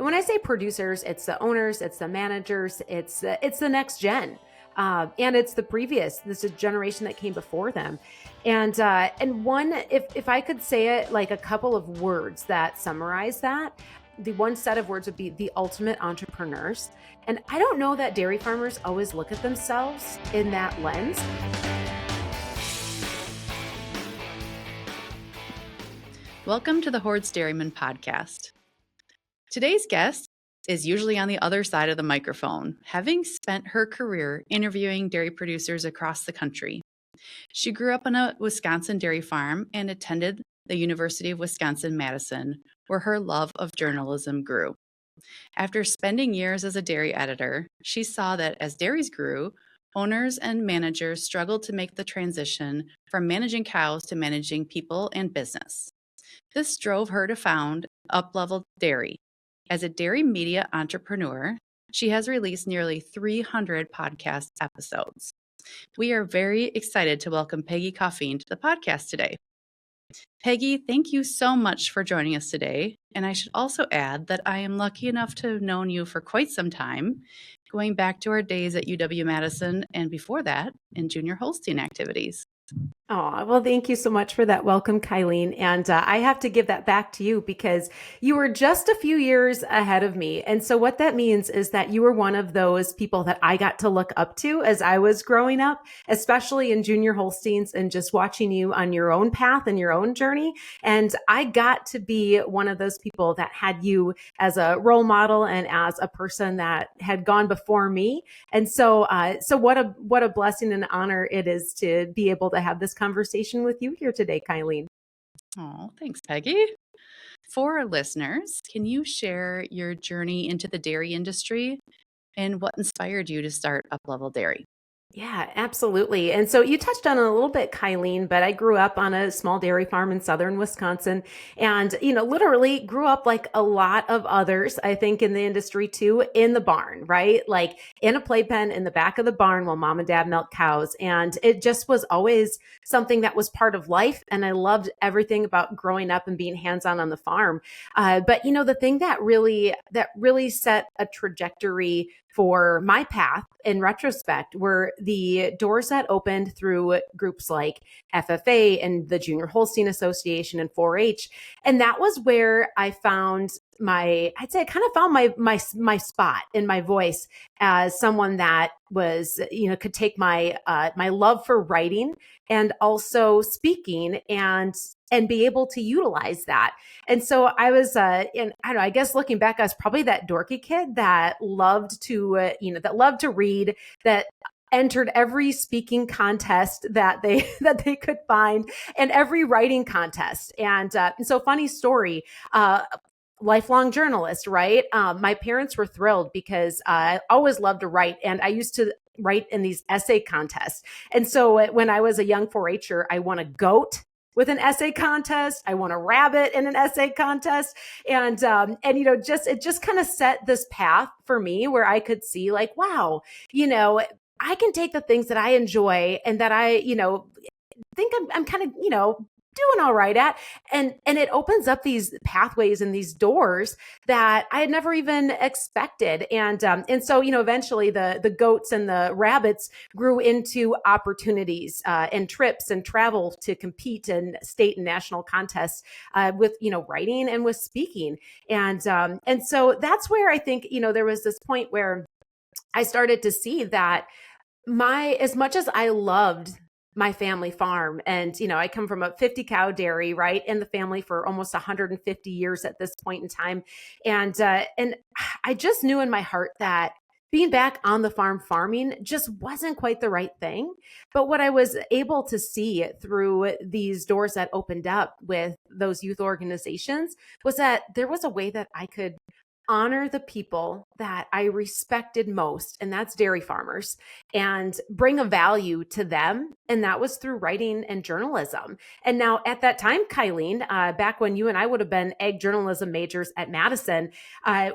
And when I say producers, it's the owners, it's the managers, it's the next gen. And it's the previous, this is a generation that came before them. And one, if I could say it like a couple of words that summarize that, the one set of words would be the ultimate entrepreneurs. And I don't know that dairy farmers always look at themselves in that lens. Welcome to the Hoards Dairyman podcast. Today's guest is usually on the other side of the microphone, having spent her career interviewing dairy producers across the country. She grew up on a Wisconsin dairy farm and attended the University of Wisconsin-Madison, where her love of journalism grew. After spending years as a dairy editor, she saw that as dairies grew, owners and managers struggled to make the transition from managing cows to managing people and business. This drove her to found Uplevel Dairy. As a dairy media entrepreneur, she has released nearly 300 podcast episodes. We are very excited to welcome Peggy Coffeen to the podcast today. Peggy, thank you so much for joining us today. And I should also add that I am lucky enough to have known you for quite some time, going back to our days at UW-Madison and before that in junior Holstein activities. Oh, well, thank you so much for that welcome, Kylene. And I have to give that back to you because you were just a few years ahead of me. And so what that means is that you were one of those people that I got to look up to as I was growing up, especially in junior Holsteins and just watching you on your own path and your own journey. And I got to be one of those people that had you as a role model and as a person that had gone before me. And so what a blessing and honor it is to be able to have this conversation with you here today, Kylene. Oh, thanks, Peggy. For our listeners, can you share your journey into the dairy industry and what inspired you to start Uplevel Dairy? Yeah, absolutely. And so you touched on it a little bit, Kylene, but I grew up on a small dairy farm in southern Wisconsin and, literally grew up like a lot of others, I think, in the industry too, in the barn, right? Like in a playpen in the back of the barn while mom and dad milked cows. And it just was always something that was part of life. And I loved everything about growing up and being hands-on the farm. But the thing that really set a trajectory for my path in retrospect were the doors that opened through groups like FFA and the Junior Holstein Association and 4-H. And that was where I found my spot in my voice as someone that was, could take my love for writing and also speaking and be able to utilize that. And so I was, I guess looking back, I was probably that dorky kid that loved to, read, that entered every speaking contest that they could find and every writing contest. And so funny story, lifelong journalist, right? My parents were thrilled because I always loved to write, and I used to write in these essay contests. And so when I was a young 4-H'er, I won a goat with an essay contest. I won a rabbit in an essay contest. And it just kind of set this path for me where I could see like, wow, I can take the things that I enjoy and that I, think I'm kind of, doing all right at. And it opens up these pathways and these doors that I had never even expected. And so, eventually the goats and the rabbits grew into opportunities and trips and travel to compete in state and national contests with, writing and with speaking. And so that's where I think, there was this point where I started to see that as much as I loved my family farm. And, I come from a 50 cow dairy, right, in the family for almost 150 years at this point in time. And I just knew in my heart that being back on the farm farming just wasn't quite the right thing. But what I was able to see through these doors that opened up with those youth organizations was that there was a way that I could honor the people that I respected most, and that's dairy farmers, and bring a value to them. And that was through writing and journalism. And now at that time, Kylene, back when you and I would have been ag journalism majors at Madison,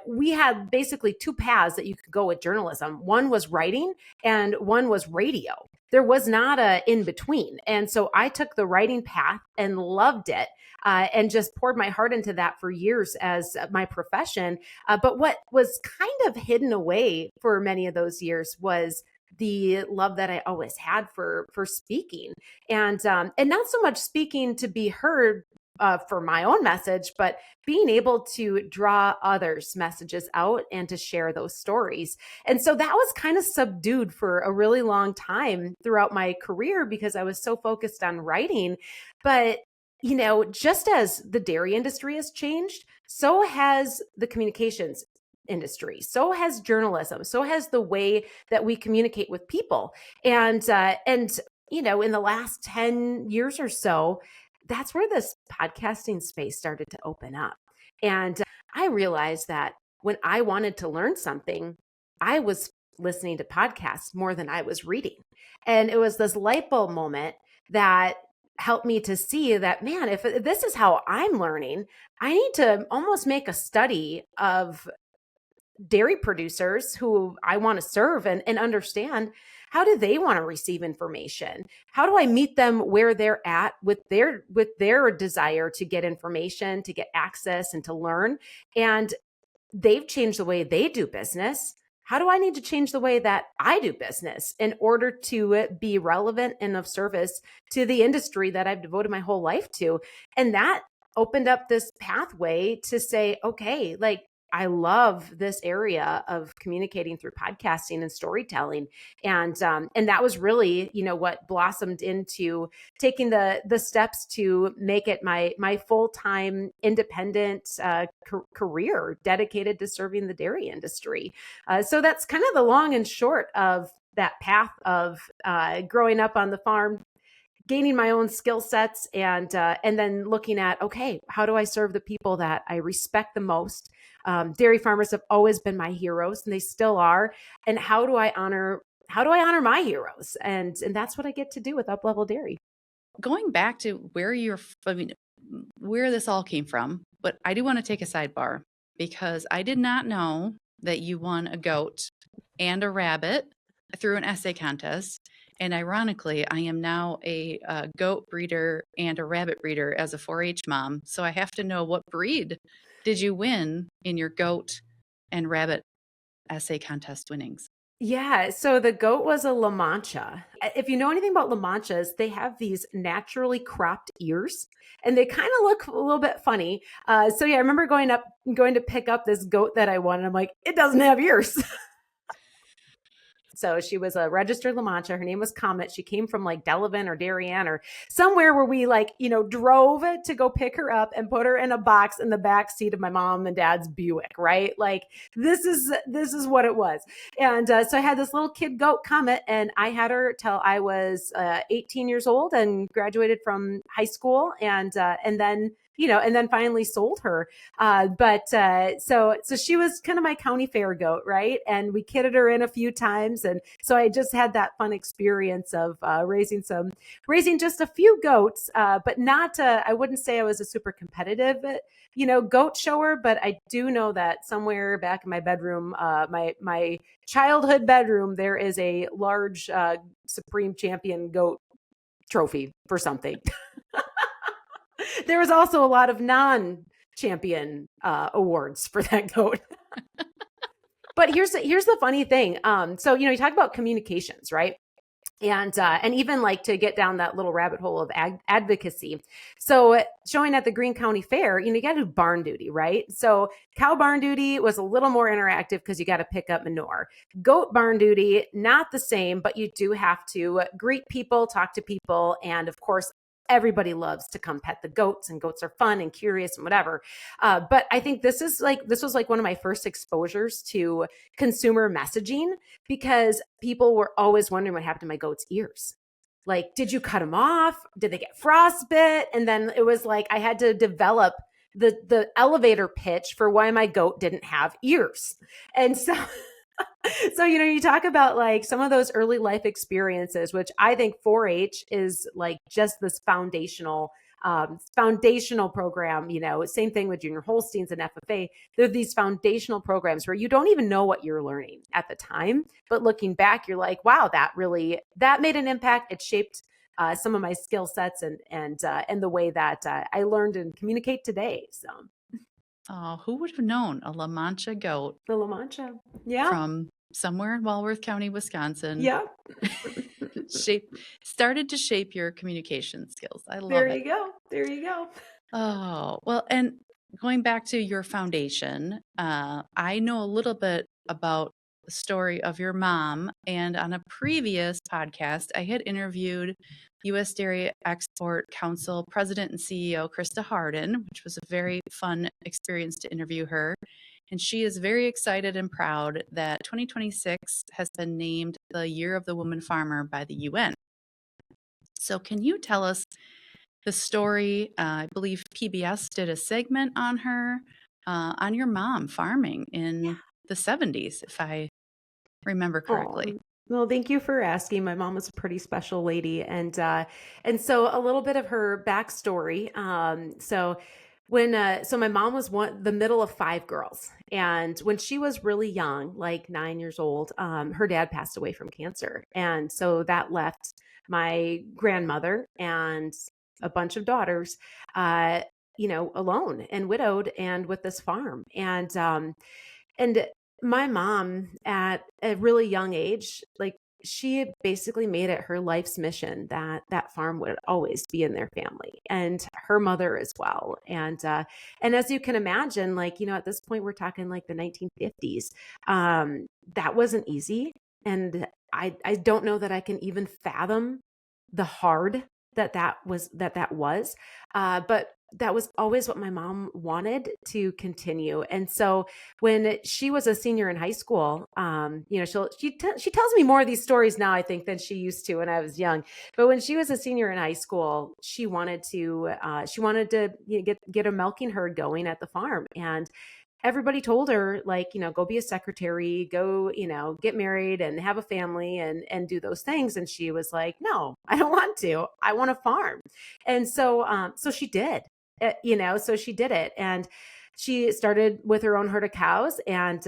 we had basically two paths that you could go with journalism. One was writing and one was radio. There was not a in between. And so I took the writing path and loved it. and just poured my heart into that for years as my profession. But what was kind of hidden away for many of those years was the love that I always had for speaking, and not so much speaking to be heard for my own message, but being able to draw others' messages out and to share those stories. And so that was kind of subdued for a really long time throughout my career because I was so focused on writing. But just as the dairy industry has changed, so has the communications industry, so has journalism, so has the way that we communicate with people. And in the last 10 years or so, that's where this podcasting space started to open up. And I realized that when I wanted to learn something, I was listening to podcasts more than I was reading. And it was this light bulb moment that helped me to see that, man, if this is how I'm learning, I need to almost make a study of dairy producers who I want to serve and understand, how do they want to receive information? How do I meet them where they're at with their desire to get information, to get access and to learn? And they've changed the way they do business. How do I need to change the way that I do business in order to be relevant and of service to the industry that I've devoted my whole life to? And that opened up this pathway to say, okay, like, I love this area of communicating through podcasting and storytelling. And that was really, what blossomed into taking the steps to make it my full-time independent career dedicated to serving the dairy industry. So that's kind of the long and short of that path of growing up on the farm, gaining my own skill sets, and then looking at, okay, how do I serve the people that I respect the most? Dairy farmers have always been my heroes, and they still are. And how do I honor my heroes? And that's what I get to do with Uplevel Dairy. Going back to where this all came from, but I do want to take a sidebar because I did not know that you won a goat and a rabbit through an essay contest. And ironically, I am now a goat breeder and a rabbit breeder as a 4-H mom. So I have to know, what breed did you win in your goat and rabbit essay contest winnings? Yeah, so the goat was a La Mancha. If you know anything about La Manchas, they have these naturally cropped ears, and they kind of look a little bit funny. So yeah, I remember going to pick up this goat that I won, and I'm like, it doesn't have ears. So she was a registered La Mancha. Her name was Comet. She came from like Delavan or Darien or somewhere where we drove to go pick her up and put her in a box in the back seat of my mom and dad's Buick, right? Like this is what it was. And so I had this little kid goat, Comet, and I had her till I was 18 years old and graduated from high school, and then finally sold her. So she was kind of my county fair goat, right? And we kidded her in a few times. And so I just had that fun experience of raising just a few goats, but not, I wouldn't say I was a super competitive, goat shower, but I do know that somewhere back in my bedroom, my childhood bedroom, there is a large Supreme Champion goat trophy for something. There was also a lot of non-champion awards for that goat. But here's the funny thing. So you talk about communications, right? And even like to get down that little rabbit hole of advocacy. So showing at the Greene County Fair, you got to do barn duty, right? So cow barn duty was a little more interactive because you got to pick up manure. Goat barn duty, not the same, but you do have to greet people, talk to people, and of course, everybody loves to come pet the goats, and goats are fun and curious and whatever. But I think this was like one of my first exposures to consumer messaging, because people were always wondering what happened to my goat's ears. Like, did you cut them off? Did they get frostbit? And then it was like, I had to develop the elevator pitch for why my goat didn't have ears. And so you talk about like some of those early life experiences, which I think 4-H is like just this foundational program. Same thing with Junior Holsteins and FFA. They're these foundational programs where you don't even know what you're learning at the time, but looking back, you're like, wow, that made an impact. It shaped some of my skill sets and the way that I learned and communicate today. So Oh, who would have known a La Mancha goat the La Mancha, yeah, from somewhere in Walworth County, Wisconsin, yeah. shape started to shape your communication skills. I love There it. you go. There you go. Oh, well, and going back to your foundation, I know a little bit about the story of your mom. And on a previous podcast, I had interviewed U.S. Dairy Export Council President and CEO Krista Harden, which was a very fun experience to interview her. And she is very excited and proud that 2026 has been named the Year of the Woman Farmer by the UN. So, can you tell us the story? I believe PBS did a segment on her, on your mom farming in the 70s, if I remember correctly. Oh, well, thank you for asking. My mom was a pretty special lady, and so a little bit of her backstory. So my mom was the middle of five girls, and when she was really young, like 9 years old, her dad passed away from cancer, and so that left my grandmother and a bunch of daughters, alone and widowed and with this farm, and my mom at a really young age, like she basically made it her life's mission that that farm would always be in their family and her mother as well. And as you can imagine, like, at this point, we're talking like the 1950s. That wasn't easy. And I don't know that I can even fathom the hard that was. But that was always what my mom wanted to continue. And so when she was a senior in high school, she tells me more of these stories now, I think, than she used to when I was young. But when she was a senior in high school, she wanted to get a milking herd going at the farm, and everybody told her, like, go be a secretary, go, get married and have a family and do those things. And she was like, no, I don't want to. I want to farm. And so she did. So she did it, and she started with her own herd of cows, and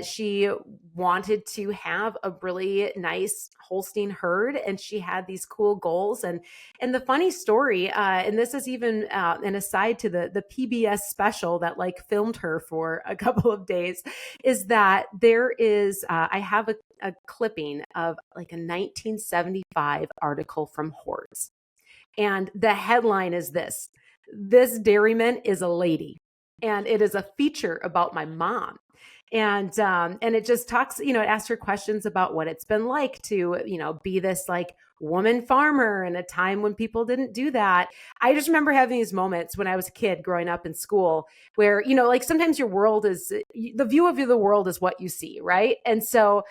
she wanted to have a really nice Holstein herd, and she had these cool goals. And the funny story, and this is even an aside to the PBS special that like filmed her for a couple of days, is that there is I have a clipping of like a 1975 article from Hoards. And the headline is this Dairyman is a lady. And it is a feature about my mom. And it just talks, it asks her questions about what it's been like to, be this like woman farmer in a time when people didn't do that. I just remember having these moments when I was a kid growing up in school where, like sometimes your world is, the view of the world is what you see, right? And so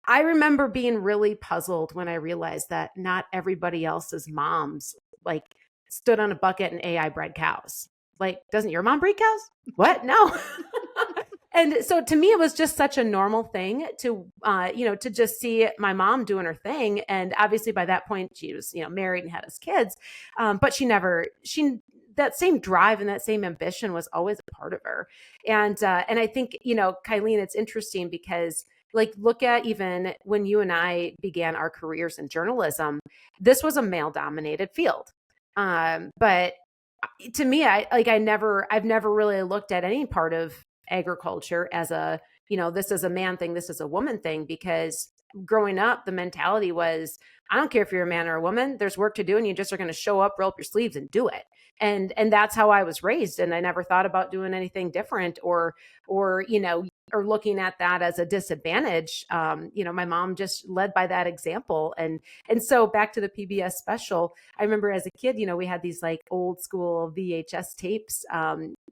I remember being really puzzled when I realized that not everybody else's moms like stood on a bucket and AI bred cows. Like, doesn't your mom breed cows? What? No. And so to me, it was just such a normal thing to just see my mom doing her thing. And obviously by that point she was, married and had us kids. But that same drive and that same ambition was always a part of her. And I think, Kylene, it's interesting because like, look at even when you and I began our careers in journalism, this was a male dominated field. But to me, I've never really looked at any part of agriculture as this is a man thing, this is a woman thing, because growing up, the mentality was, I don't care if you're a man or a woman, there's work to do and you just are going to show up, roll up your sleeves and do it. And that's how I was raised. And I never thought about doing anything different or looking at that as a disadvantage. My mom just led by that example. And so back to the PBS special, I remember as a kid, we had these like old school VHS tapes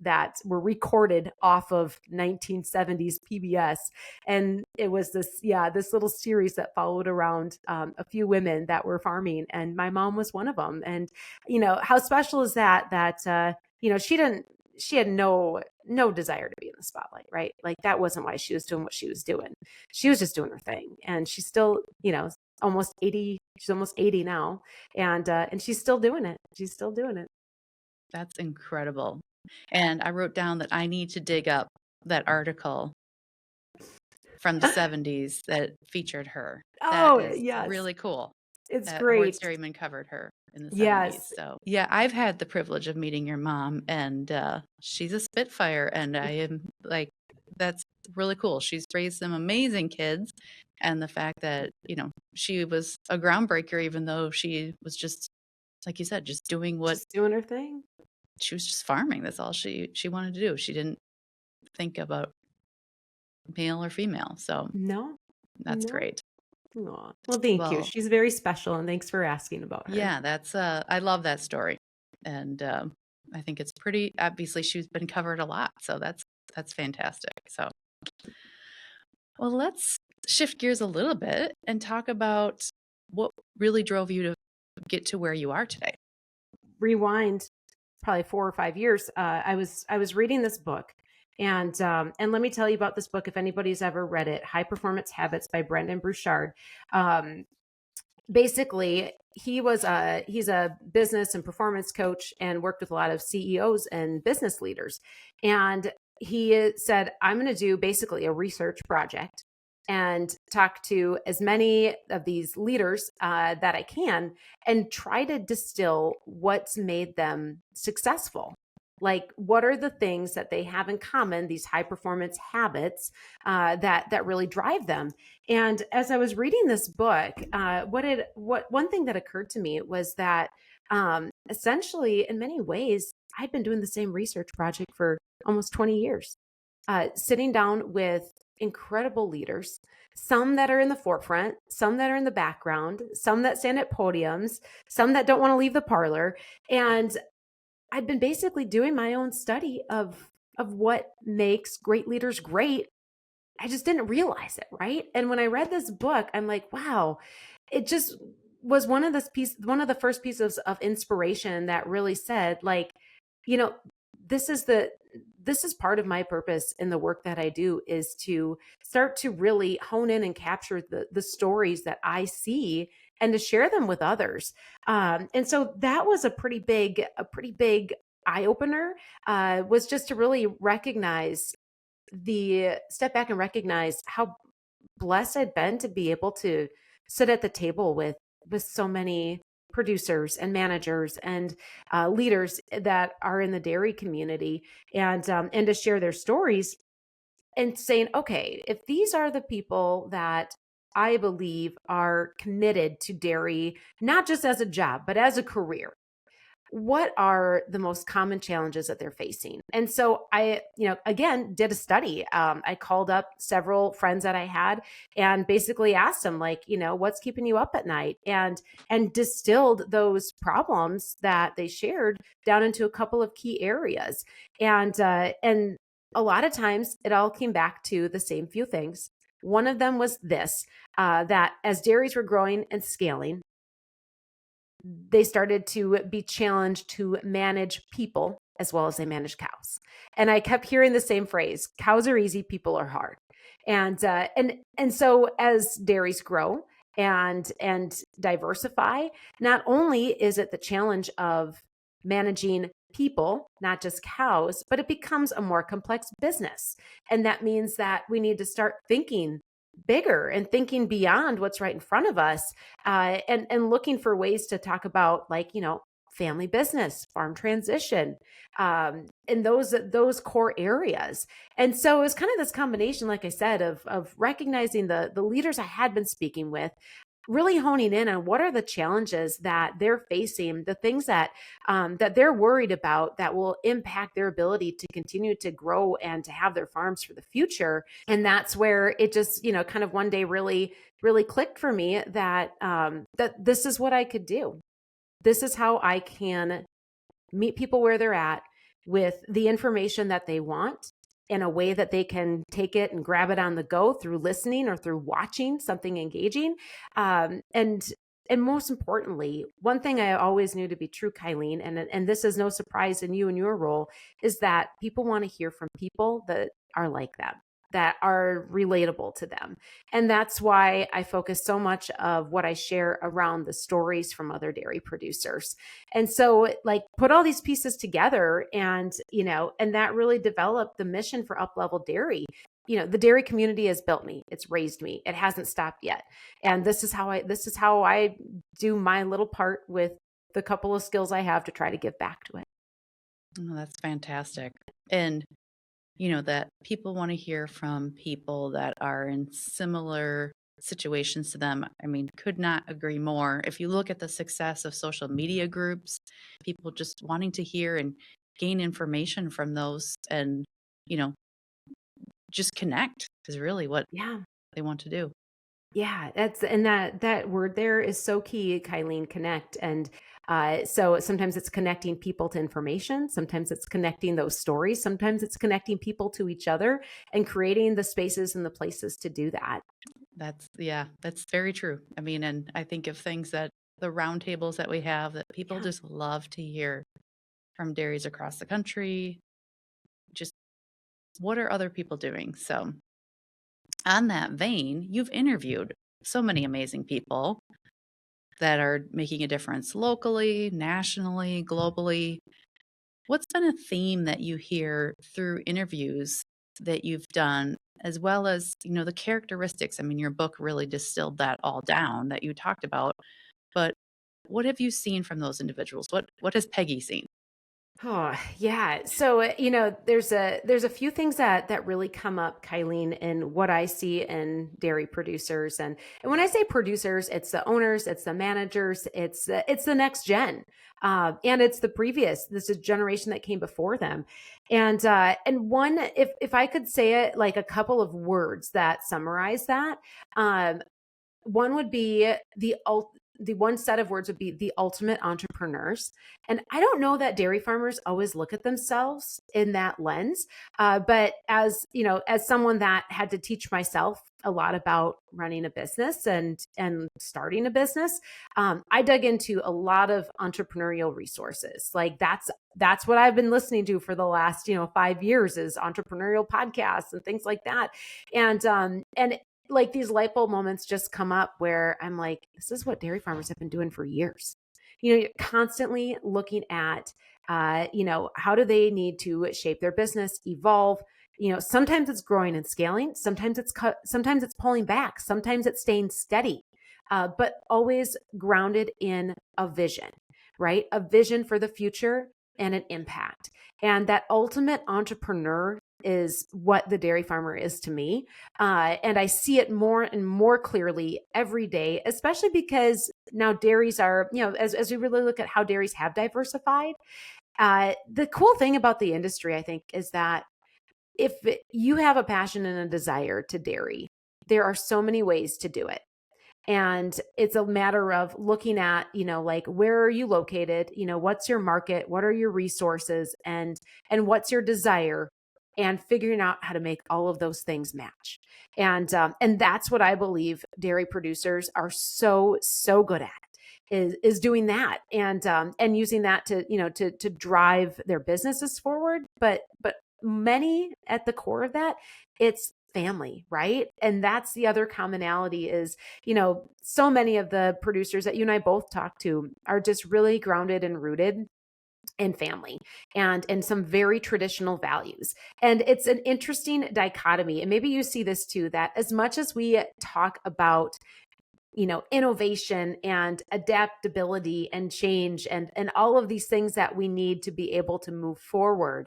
that were recorded off of 1970s PBS. And it was this little series that followed around a few women that were farming. And my mom was one of them. And, how special is that, she had no desire to be in the spotlight, right? Like that wasn't why she was doing what she was doing. She was just doing her thing. And she's still, almost 80, she's almost 80 now. And she's still doing it. She's still doing it. That's incredible. And I wrote down that I need to dig up that article from the 70s that featured her. Oh, that is yes. really cool. It's Hoard's great. Dairyman covered her in the 70s. Yes. So, yeah, I've had the privilege of meeting your mom, and she's a spitfire. And I am like, that's really cool. She's raised some amazing kids. And the fact that, she was a groundbreaker, even though she was just, like you said, just doing what Just doing her thing. she was just farming. That's all she wanted to do. She didn't think about male or female. So No, that's no. great. Aw. Well, thank you. Well, She's very special, and thanks for asking about her. yeah, that's I love that story. And I think it's pretty obviously she's been covered a lot. So that's fantastic. So, well, let's shift gears a little bit and talk about what really drove you to get to where you are today. Rewind probably 4 or 5 years. I was reading this book, and let me tell you about this book if anybody's ever read it. High Performance Habits by Brendan Burchard. Basically, he's a business and performance coach and worked with a lot of CEOs and business leaders. And he said, I'm going to do basically a research project and talk to as many of these leaders that I can and try to distill what's made them successful. Like, what are the things that they have in common, these high performance habits that really drive them? And as I was reading this book, one thing that occurred to me was that essentially, in many ways, I'd been doing the same research project for almost 20 years, sitting down with incredible leaders, some that are in the forefront, some that are in the background, some that stand at podiums, some that don't want to leave the parlor. And I've been basically doing my own study of what makes great leaders great. I just didn't realize it, right? And when I read this book, I'm like, wow, it just was one of the first pieces of inspiration that really said, like, you know, this is part of my purpose in the work that I do, is to start to really hone in and capture the stories that I see and to share them with others. And so that was a pretty big eye opener, was just to really step back and recognize how blessed I'd been to be able to sit at the table with so many producers and managers and leaders that are in the dairy community, and to share their stories and saying, okay, if these are the people that I believe are committed to dairy, not just as a job, but as a career, what are the most common challenges that they're facing? And so I, again, did a study. I called up several friends that I had and basically asked them, like, what's keeping you up at night? And distilled those problems that they shared down into a couple of key areas. And a lot of times it all came back to the same few things. One of them was this, that as dairies were growing and scaling, they started to be challenged to manage people as well as they manage cows. And I kept hearing the same phrase: cows are easy, people are hard. And so as dairies grow and diversify, not only is it the challenge of managing people, not just cows, but it becomes a more complex business. And that means that we need to start thinking bigger and thinking beyond what's right in front of us, and looking for ways to talk about, like, family business, farm transition, and those core areas. And so it was kind of this combination, like I said, of recognizing the leaders I had been speaking with, really honing in on what are the challenges that they're facing, the things that they're worried about that will impact their ability to continue to grow and to have their farms for the future. And that's where it just, kind of one day really, really clicked for me that that this is what I could do. This is how I can meet people where they're at with the information that they want, in a way that they can take it and grab it on the go through listening or through watching something engaging. And most importantly, one thing I always knew to be true, Kylene, and this is no surprise in you and your role, is that people want to hear from people that are like them, that are relatable to them. And that's why I focus so much of what I share around the stories from other dairy producers. And so, like, put all these pieces together, and that really developed the mission for Uplevel Dairy. the dairy community has built me. It's raised me. It hasn't stopped yet. And this is how I do my little part with the couple of skills I have to try to give back to it. Oh, that's fantastic. And that people want to hear from people that are in similar situations to them. I mean, could not agree more. If you look at the success of social media groups, people just wanting to hear and gain information from those and, you know, just connect is really what Yeah. they want to do. Yeah, that word there is so key, Kylene, connect. And so sometimes it's connecting people to information. Sometimes it's connecting those stories. Sometimes it's connecting people to each other and creating the spaces and the places to do that. That's very true. I mean, and I think of things that the roundtables that we have that people Yeah. just love to hear from dairies across the country. Just what are other people doing? So, on that vein, you've interviewed so many amazing people that are making a difference locally, nationally, globally. What's been a theme that you hear through interviews that you've done, as well as, the characteristics? I mean, your book really distilled that all down that you talked about, but what have you seen from those individuals? What has Peggy seen? Oh, yeah. So, there's a few things that really come up, Kylene, in what I see in dairy producers. And when I say producers, it's the owners, it's the managers, it's the next gen. And it's this is generation that came before them. And one, if I could say it like a couple of words that summarize that, um, one would be the one set of words would be the ultimate entrepreneurs. And I don't know that dairy farmers always look at themselves in that lens. But as someone that had to teach myself a lot about running a business and starting a business, I dug into a lot of entrepreneurial resources. Like that's what I've been listening to for the last 5 years is entrepreneurial podcasts and things like that. And like these light bulb moments just come up where I'm like, this is what dairy farmers have been doing for years. You're constantly looking at, how do they need to shape their business, evolve. Sometimes it's growing and scaling. Sometimes sometimes it's pulling back. Sometimes it's staying steady, but always grounded in a vision, right? A vision for the future and an impact. And that ultimate entrepreneur is what the dairy farmer is to me. And I see it more and more clearly every day, especially because now dairies are, as we really look at how dairies have diversified. The cool thing about the industry, I think, is that if you have a passion and a desire to dairy, there are so many ways to do it. And it's a matter of looking at, like, where are you located? What's your market? What are your resources? And what's your desire? And figuring out how to make all of those things match. And that's what I believe dairy producers are so good at is doing that and using that to drive their businesses forward. But many at the core of that, it's family, right? And that's the other commonality is, so many of the producers that you and I both talk to are just really grounded and rooted in family and some very traditional values. And it's an interesting dichotomy. And maybe you see this too, that as much as we talk about innovation and adaptability and change and all of these things that we need to be able to move forward,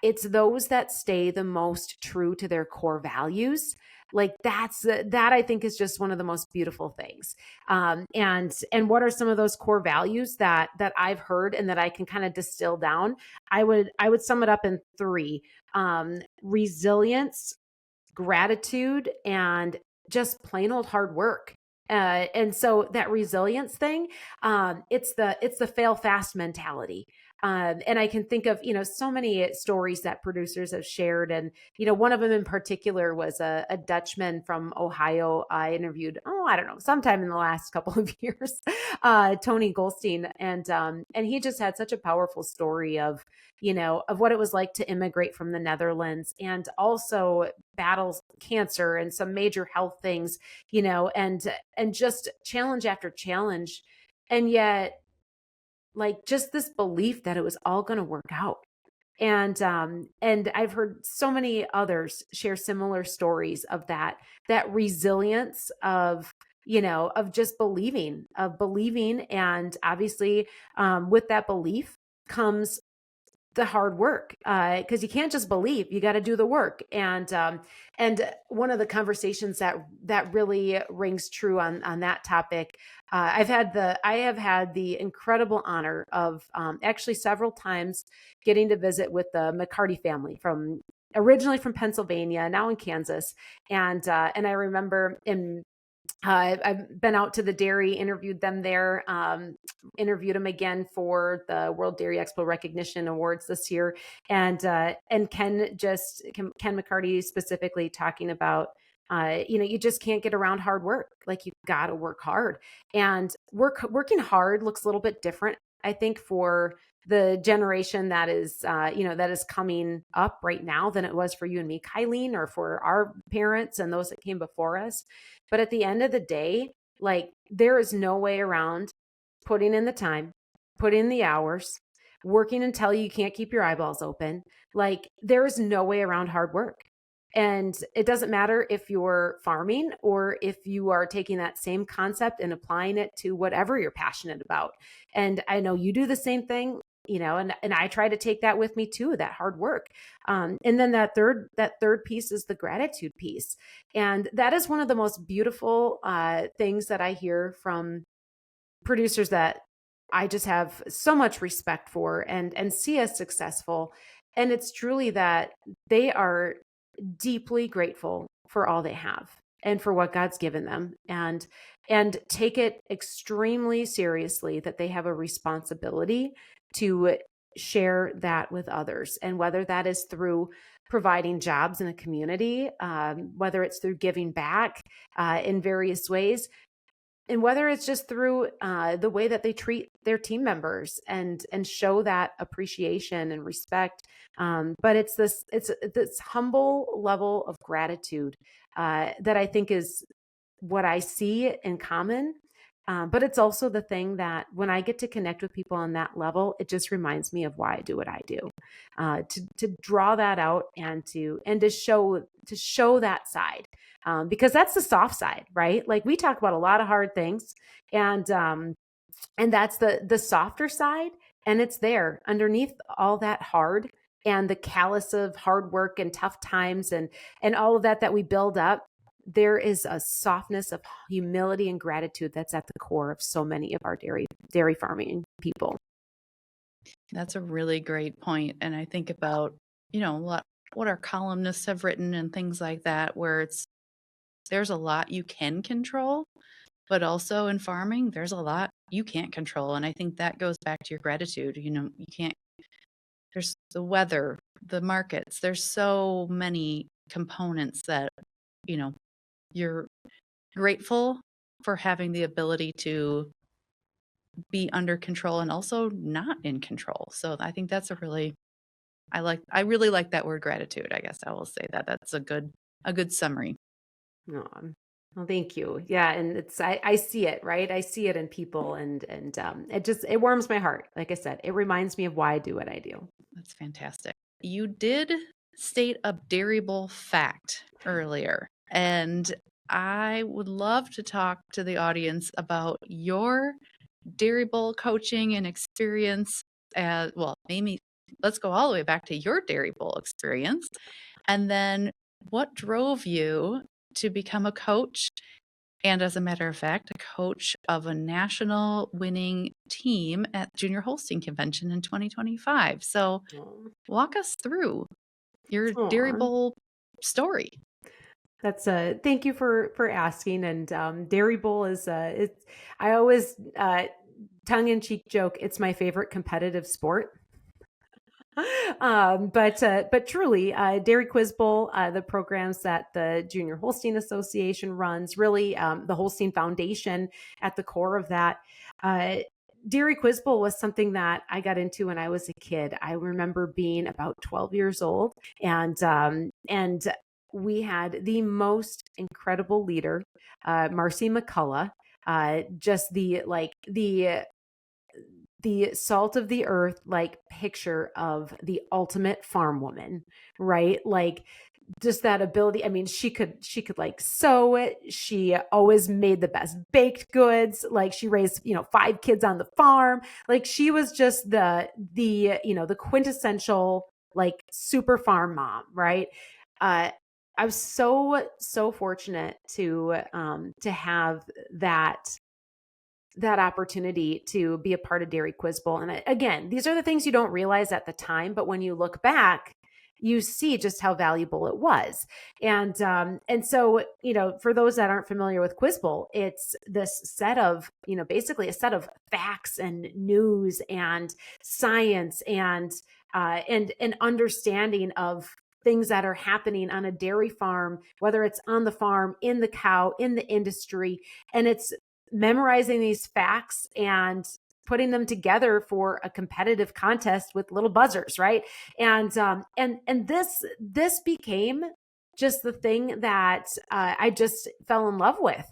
it's those that stay the most true to their core values. Like that I think is just one of the most beautiful things. And what are some of those core values that I've heard and that I can kind of distill down? I would sum it up in three: resilience, gratitude, and just plain old hard work. And so that resilience thing, it's the fail fast mentality. And I can think of, so many stories that producers have shared. And, one of them in particular was a Dutchman from Ohio I interviewed, I don't know, sometime in the last couple of years, Tony Goldstein. And he just had such a powerful story of what it was like to immigrate from the Netherlands and also battles cancer and some major health things, and just challenge after challenge. And yet, like, just this belief that it was all going to work out. And I've heard so many others share similar stories of that resilience of, of just believing. And obviously, with that belief comes the hard work, because you can't just believe, you got to do the work. And one of the conversations that really rings true on that topic, I have had the incredible honor of, actually several times getting to visit with the McCarty family, from originally from Pennsylvania, now in Kansas. And I remember I've been out to the dairy, interviewed them there, interviewed them again for the World Dairy Expo Recognition Awards this year. And Ken McCarty specifically talking about, you just can't get around hard work. Like, you got to work hard, and working hard looks a little bit different, I think, for the generation that is, that is coming up right now than it was for you and me, Kylene, or for our parents and those that came before us. But at the end of the day, like, there is no way around putting in the time, putting in the hours, working until you can't keep your eyeballs open. Like, there is no way around hard work. And it doesn't matter if you're farming or if you are taking that same concept and applying it to whatever you're passionate about. And I know you do the same thing, and I try to take that with me too, that hard work. And then that third piece is the gratitude piece. And that is one of the most beautiful things that I hear from producers that I just have so much respect for and see as successful. And it's truly that they are deeply grateful for all they have and for what God's given them, and take it extremely seriously that they have a responsibility to share that with others. And whether that is through providing jobs in a community, whether it's through giving back in various ways, and whether it's just through the way that they treat their team members and show that appreciation and respect. But it's this humble level of gratitude that I think is what I see in common. But it's also the thing that when I get to connect with people on that level, it just reminds me of why I do what I do. To draw that out and to show that side, because that's the soft side, right? Like, we talk about a lot of hard things, and that's the softer side, and it's there underneath all that hard and the callous of hard work and tough times and all of that we build up. There is a softness of humility and gratitude that's at the core of so many of our dairy farming people. That's a really great point. And I think about, what our columnists have written and things like that, where there's a lot you can control, but also in farming, there's a lot you can't control. And I think that goes back to your gratitude. You can't, there's the weather, the markets, there's so many components that, you're grateful for having the ability to be under control and also not in control. So I think that's I really like that word gratitude. I guess I will say that that's a good summary. Oh, well, thank you. Yeah. And I see it, right? I see it in people, and it warms my heart. Like I said, it reminds me of why I do what I do. That's fantastic. You did state a dairyable fact earlier, and I would love to talk to the audience about your dairyable coaching and experience. Well, maybe let's go all the way back to your dairyable experience, and then what drove you to become a coach, and as a matter of fact, a coach of a national winning team at Junior Holstein Convention in 2025. So walk us through your Dairy Bowl story. That's thank you for asking. And Dairy Bowl is I always tongue in cheek joke, it's my favorite competitive sport. But truly, Dairy Quiz Bowl, the programs that the Junior Holstein Association runs, really the Holstein Foundation at the core of that. Dairy Quiz Bowl was something that I got into when I was a kid. I remember being about 12 years old, and we had the most incredible leader, Marcy McCullough. Just the the salt of the earth, like picture of the ultimate farm woman, right? Like just that ability. I mean, she could like sew it. She always made the best baked goods. Like she raised, 5 kids on the farm. Like she was just the quintessential like super farm mom, right? I was so fortunate to have that opportunity to be a part of Dairy Quiz Bowl. And again, these are the things you don't realize at the time, but when you look back, you see just how valuable it was. And so, for those that aren't familiar with Quiz Bowl, it's this set of, basically a set of facts and news and science and an understanding of things that are happening on a dairy farm, whether it's on the farm, in the cow, in the industry. And it's memorizing these facts and putting them together for a competitive contest with little buzzers, right? And this became just the thing that I just fell in love with.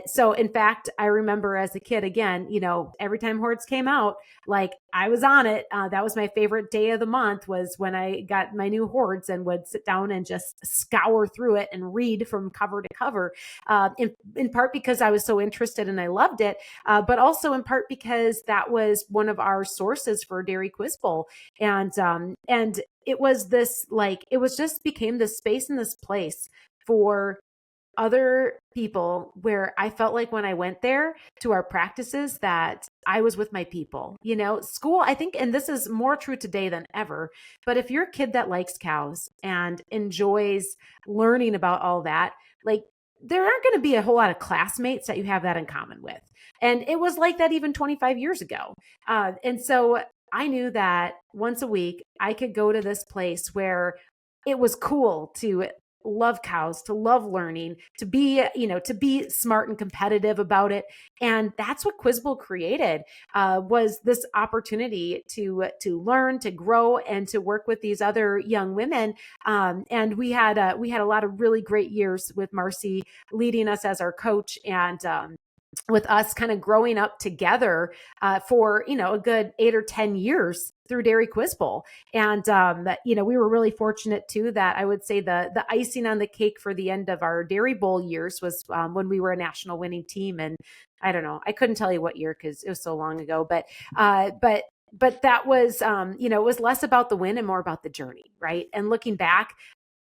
So in fact, I remember as a kid, again, every time Hoards came out, like I was on it. That was my favorite day of the month, was when I got my new Hoards and would sit down and just scour through it and read from cover to cover. In part because I was so interested and I loved it, but also in part because that was one of our sources for Dairy Quiz Bowl. And it was this, like, it was just became this space and this place for other people where I felt like when I went there to our practices that I was with my people. School, I think, and this is more true today than ever, but if you're a kid that likes cows and enjoys learning about all that, like there aren't going to be a whole lot of classmates that you have that in common with. And it was like that even 25 years ago. And so I knew that once a week I could go to this place where it was cool to love cows, to love learning, to be smart and competitive about it. And that's what Quiz Bowl created, was this opportunity to learn, to grow, and to work with these other young women. And we had a lot of really great years with Marcy leading us as our coach, and with us kind of growing up together for, a good 8 or 10 years through Dairy Quiz Bowl. And, we were really fortunate too, that I would say the icing on the cake for the end of our Dairy Bowl years was when we were a national winning team. And I don't know, I couldn't tell you what year because it was so long ago, but that was, it was less about the win and more about the journey. Right. And looking back,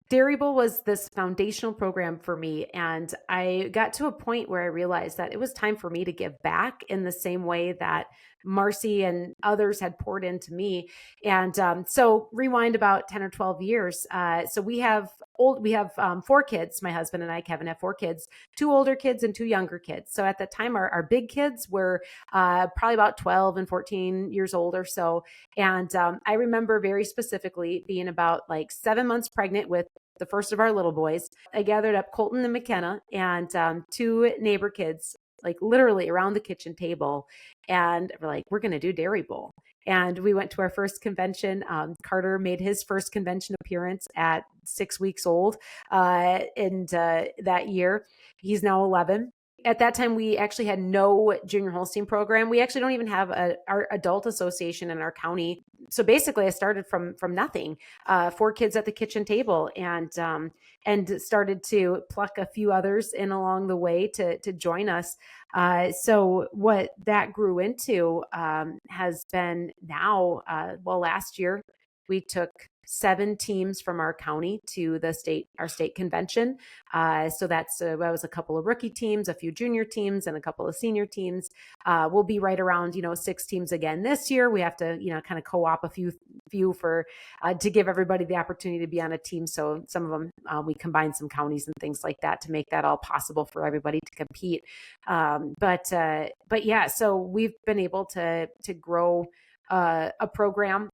Dairy Bowl was this foundational program for me. And I got to a point where I realized that it was time for me to give back in the same way that Marcy and others had poured into me. And so rewind about 10 or 12 years. So we have 4 kids. My husband and I, Kevin, have 4 kids, 2 older kids and 2 younger kids. So at the time, our big kids were probably about 12 and 14 years old or so. And I remember very specifically being about like 7 months pregnant with the first of our little boys. I gathered up Colton and McKenna and 2 neighbor kids, like literally around the kitchen table. And we're like, we're going to do Dairy Bowl. And we went to our first convention. Carter made his first convention appearance at 6 weeks old. And that year, he's now 11. At that time, we actually had no junior Holstein program. We actually don't even have our adult association in our county. So basically, I started from nothing. 4 kids at the kitchen table, and started to pluck a few others in along the way to join us. So what that grew into has been now. Last year we took 7 teams from our county to our state convention. So that was a couple of rookie teams, a few junior teams, and a couple of senior teams. We'll be right around, 6 teams again this year. We have to, kind of co-op a few for to give everybody the opportunity to be on a team. So some of them, we combine some counties and things like that to make that all possible for everybody to compete. But yeah, so we've been able to grow a program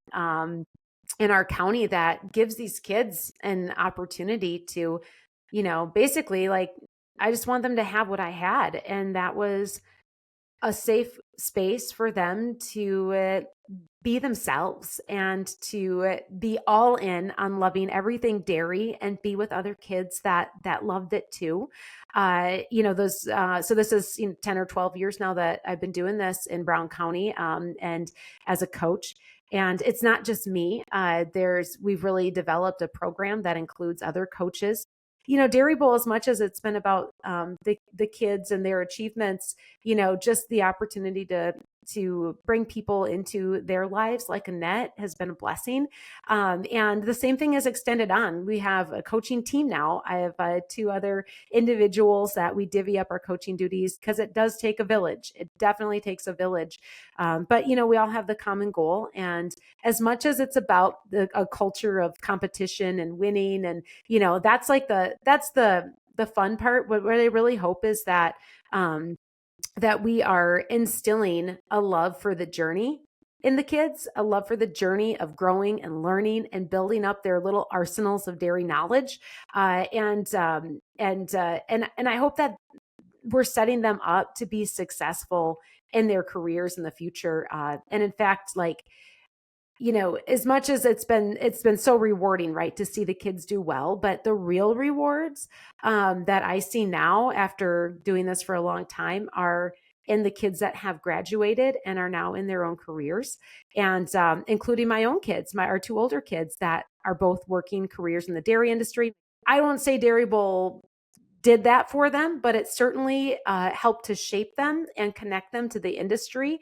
in our county that gives these kids an opportunity to, basically, like, I just want them to have what I had. And that was a safe space for them to be themselves and to be all in on loving everything dairy and be with other kids that loved it too. So this is 10 or 12 years now that I've been doing this in Brown County, and as a coach. And it's not just me. We've really developed a program that includes other coaches. Dairy Bowl, as much as it's been about the kids and their achievements, just the opportunity to bring people into their lives like Annette has been a blessing. And the same thing is extended on. We have a coaching team now. I have 2 other individuals that we divvy up our coaching duties because it does take a village. It definitely takes a village. But we all have the common goal. And as much as it's about a culture of competition and winning, and, that's the fun part. What I really hope is that we are instilling a love for the journey in the kids, a love for the journey of growing and learning and building up their little arsenals of dairy knowledge. And I hope that we're setting them up to be successful in their careers in the future. And in fact, as much as it's been so rewarding, right, to see the kids do well, but the real rewards that I see now after doing this for a long time are in the kids that have graduated and are now in their own careers, and including my own kids, our 2 older kids that are both working careers in the dairy industry. I won't say Dairy Bowl did that for them, but it certainly helped to shape them and connect them to the industry.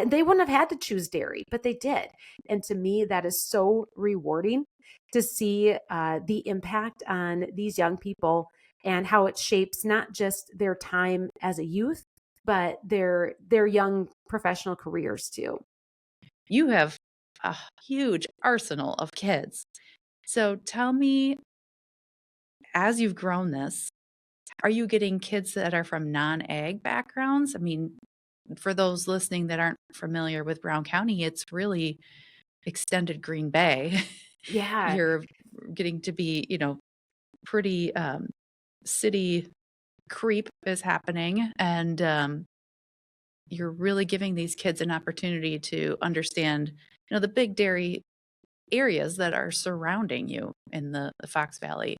They wouldn't have had to choose dairy, but they did. And to me, that is so rewarding to see the impact on these young people and how it shapes not just their time as a youth, but their young professional careers too. You have a huge arsenal of kids. So tell me, as you've grown this, are you getting kids that are from non-ag backgrounds? I mean, for those listening that aren't familiar with Brown County, it's really extended Green Bay. Yeah. You're getting to be, pretty city creep is happening. And you're really giving these kids an opportunity to understand, the big dairy areas that are surrounding you in the Fox Valley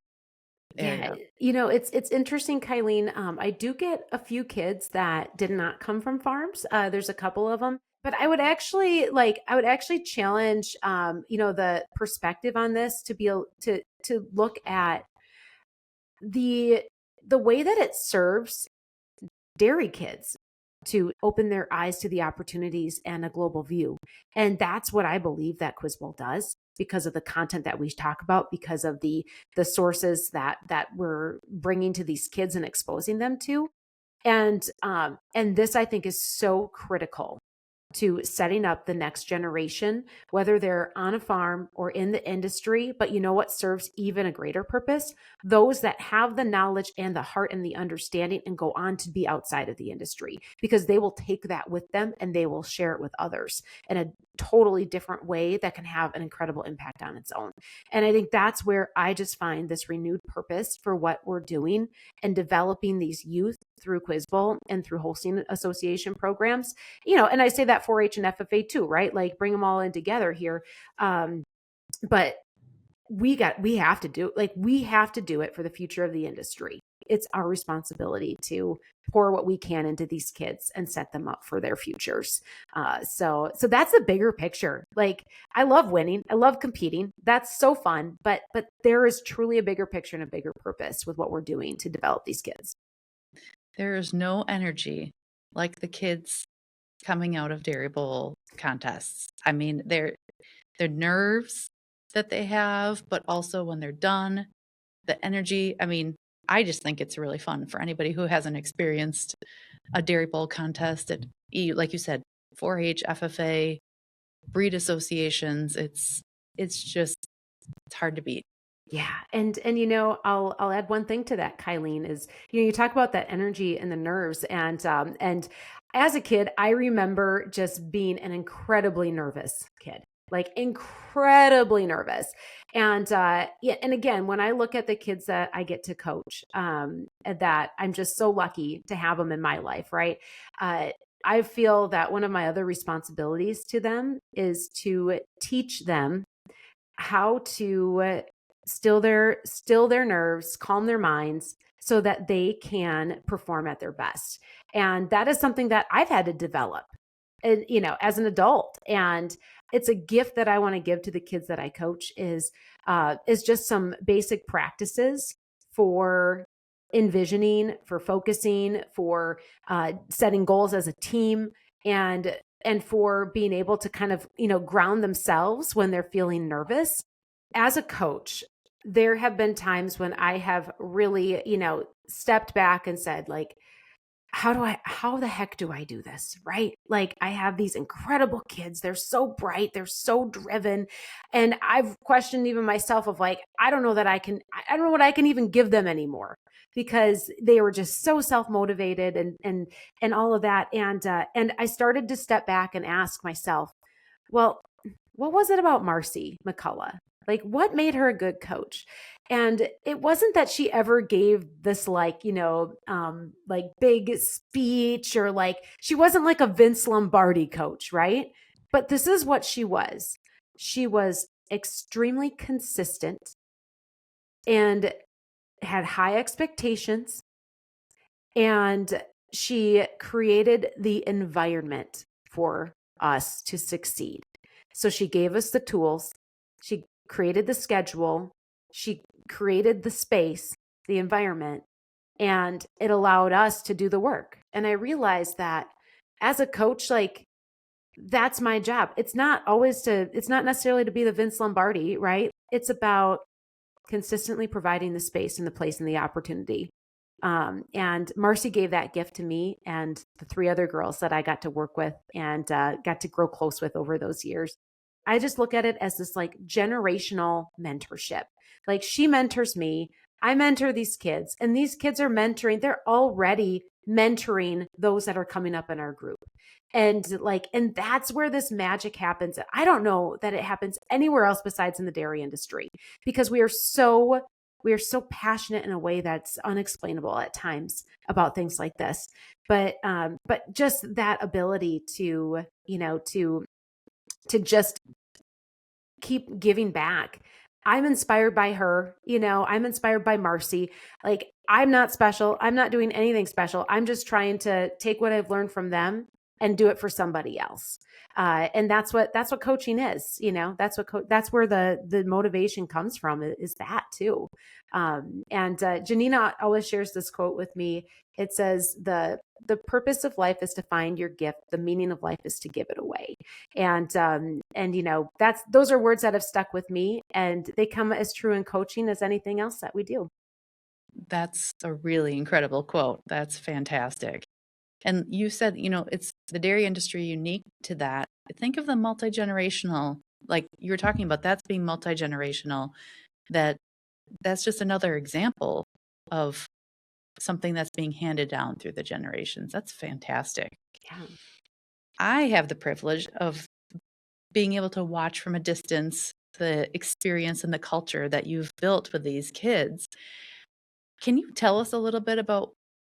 area. Yeah, it's interesting, Kylene. I do get a few kids that did not come from farms. There's a couple of them, but I would actually challenge, the perspective on this to be to look at the way that it serves dairy kids to open their eyes to the opportunities and a global view. And that's what I believe that Quiz Bowl does, because of the content that we talk about, because of the sources that we're bringing to these kids and exposing them to. And this, I think, is so critical to setting up the next generation, whether they're on a farm or in the industry. But you know what serves even a greater purpose? Those that have the knowledge and the heart and the understanding and go on to be outside of the industry, because they will take that with them and they will share it with others in a totally different way that can have an incredible impact on its own. And I think that's where I just find this renewed purpose for what we're doing and developing these youth through Quiz Bowl and through Holstein Association programs. And I say that 4-H and FFA too, right? Like, bring them all in together here. But we have to do it for the future of the industry. It's our responsibility to pour what we can into these kids and set them up for their futures. So that's a bigger picture. Like, I love winning. I love competing. That's so fun. But there is truly a bigger picture and a bigger purpose with what we're doing to develop these kids. There is no energy like the kids coming out of Dairy Bowl contests. I mean, their nerves that they have, but also when they're done, the energy. I mean, I just think it's really fun for anybody who hasn't experienced a Dairy Bowl contest at, like you said, 4-H, FFA, breed associations. It's hard to beat. Yeah. And I'll add one thing to that, Kylene, is, you talk about that energy and the nerves, and as a kid, I remember just being an incredibly nervous kid, like incredibly nervous. And and again, when I look at the kids that I get to coach, that I'm just so lucky to have them in my life, right? I feel that one of my other responsibilities to them is to teach them how to still their nerves, calm their minds so that they can perform at their best. And that is something that I've had to develop, and, as an adult. And it's a gift that I want to give to the kids that I coach is just some basic practices for envisioning, for focusing, for setting goals as a team, and for being able to kind of, ground themselves when they're feeling nervous. As a coach, there have been times when I have really, stepped back and said, like, how the heck do I do this? Right? Like, I have these incredible kids. They're so bright. They're so driven. And I've questioned even myself of like, I don't know what I can even give them anymore, because they were just so self-motivated and all of that. And I started to step back and ask myself, well, what was it about Marcy McCullough? Like, what made her a good coach? And it wasn't that she ever gave this like, like big speech, or like, she wasn't like a Vince Lombardi coach, right? But this is what she was. She was extremely consistent and had high expectations, and she created the environment for us to succeed. So she gave us the tools. She created the schedule. She created the space, the environment, and it allowed us to do the work. And I realized that as a coach, like, that's my job. It's not necessarily to be the Vince Lombardi, right? It's about consistently providing the space and the place and the opportunity. And Marcy gave that gift to me and the three other girls that I got to work with and got to grow close with over those years. I just look at it as this like generational mentorship. Like, she mentors me, I mentor these kids, and these kids are mentoring. They're already mentoring those that are coming up in our group. And that's where this magic happens. I don't know that it happens anywhere else besides in the dairy industry, because we are so passionate in a way that's unexplainable at times about things like this. But just that ability to, to just keep giving back. I'm inspired by her. I'm inspired by Marcy. Like, I'm not special. I'm not doing anything special. I'm just trying to take what I've learned from them and do it for somebody else. And that's what coaching is. That's where the motivation comes from, is that too. And Janina always shares this quote with me. It says, the purpose of life is to find your gift. The meaning of life is to give it away. And those are words that have stuck with me, and they come as true in coaching as anything else that we do. That's a really incredible quote. That's fantastic. And you said, it's the dairy industry unique to that. Think of the multi-generational, like you were talking about, that's being multi-generational. That's just another example of something that's being handed down through the generations. That's fantastic. Yeah. I have the privilege of being able to watch from a distance the experience and the culture that you've built with these kids. Can you tell us a little bit about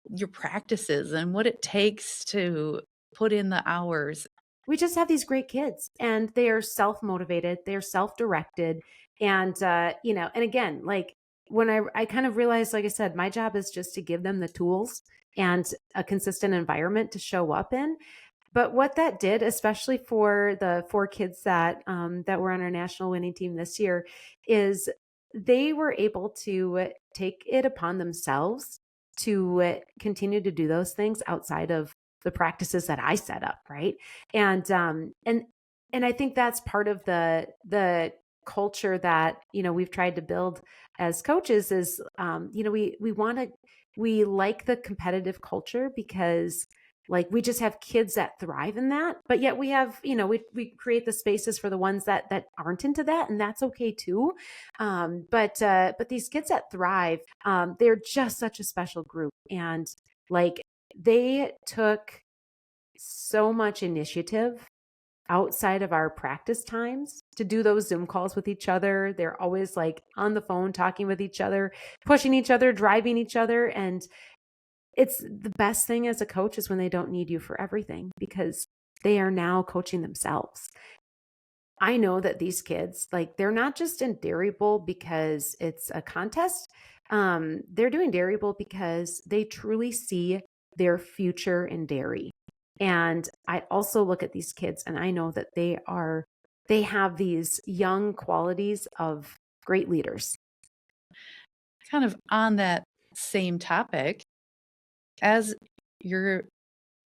your practices and what it takes to put in the hours? We just have these great kids, and they are self-motivated. They're self-directed. And, and again, like, when I kind of realized, like I said, my job is just to give them the tools and a consistent environment to show up in. But what that did, especially for the 4 kids that were on our national winning team this year, is they were able to take it upon themselves to continue to do those things outside of the practices that I set up, right? And I think that's part of the culture that we've tried to build as coaches is we like the competitive culture, because like, we just have kids that thrive in that, but yet we have, we create the spaces for the ones that aren't into that, and that's okay too. But these kids that thrive, they're just such a special group, and like, they took so much initiative outside of our practice times to do those Zoom calls with each other. They're always like on the phone talking with each other, pushing each other, driving each other, and it's the best thing as a coach is when they don't need you for everything, because they are now coaching themselves. I know that these kids, like, they're not just in Dairy Bowl because it's a contest. They're doing Dairy Bowl because they truly see their future in dairy. And I also look at these kids and I know that they have these young qualities of great leaders. Kind of on that same topic, as you're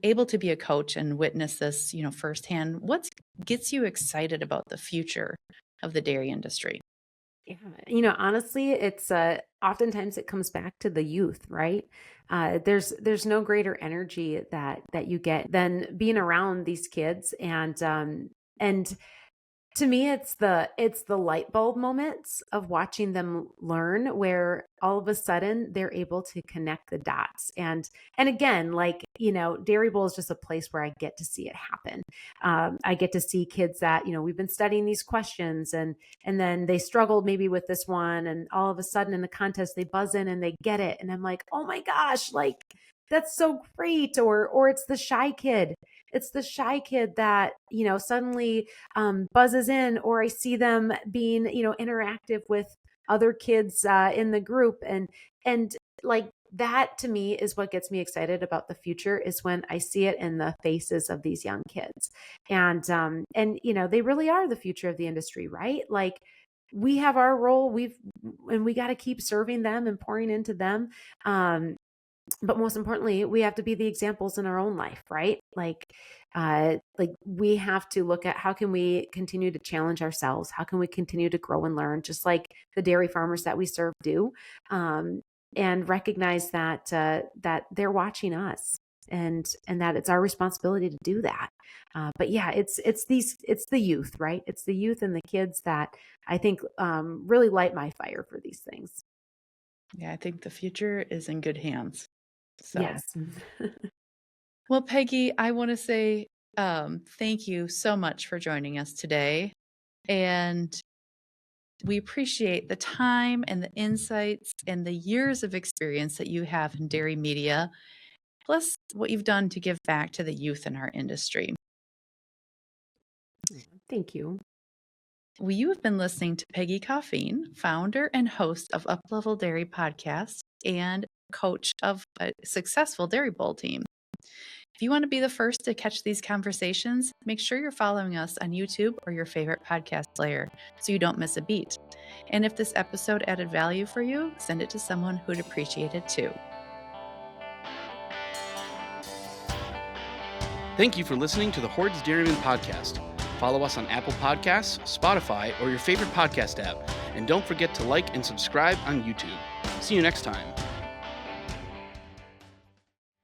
able to be a coach and witness this, firsthand, what gets you excited about the future of the dairy industry? Yeah, honestly, it's oftentimes it comes back to the youth, right? There's no greater energy that you get than being around these kids, and to me, it's the light bulb moments of watching them learn, where all of a sudden they're able to connect the dots. And again, like, Dairy Bowl is just a place where I get to see it happen. I get to see kids that, we've been studying these questions, and then they struggled maybe with this one, and all of a sudden in the contest they buzz in and they get it, and I'm like, oh my gosh, like, that's so great. Or it's the shy kid. It's the shy kid that, suddenly buzzes in, or I see them being, interactive with other kids in the group. And like, that to me is what gets me excited about the future, is when I see it in the faces of these young kids. And they really are the future of the industry, right? Like, we have our role, and we got to keep serving them and pouring into them. But most importantly, we have to be the examples in our own life, right? Like we have to look at, how can we continue to challenge ourselves? How can we continue to grow and learn, just like the dairy farmers that we serve do, and recognize that that they're watching us, and that it's our responsibility to do that. But yeah, it's the youth, right? It's the youth and the kids that I think really light my fire for these things. Yeah, I think the future is in good hands. So. Yes. Well, Peggy, I want to say thank you so much for joining us today. And we appreciate the time and the insights and the years of experience that you have in dairy media, plus what you've done to give back to the youth in our industry. Thank you. Well, you have been listening to Peggy Coffeen, founder and host of Uplevel Dairy podcast and coach of a successful Dairy Bowl team. If you want to be the first to catch these conversations, make sure you're following us on YouTube or your favorite podcast player so you don't miss a beat. And if this episode added value for you, send it to someone who'd appreciate it too. Thank you for listening to the Hoards Dairyman podcast. Follow us on Apple Podcasts, Spotify, or your favorite podcast app. And don't forget to like and subscribe on YouTube. See you next time.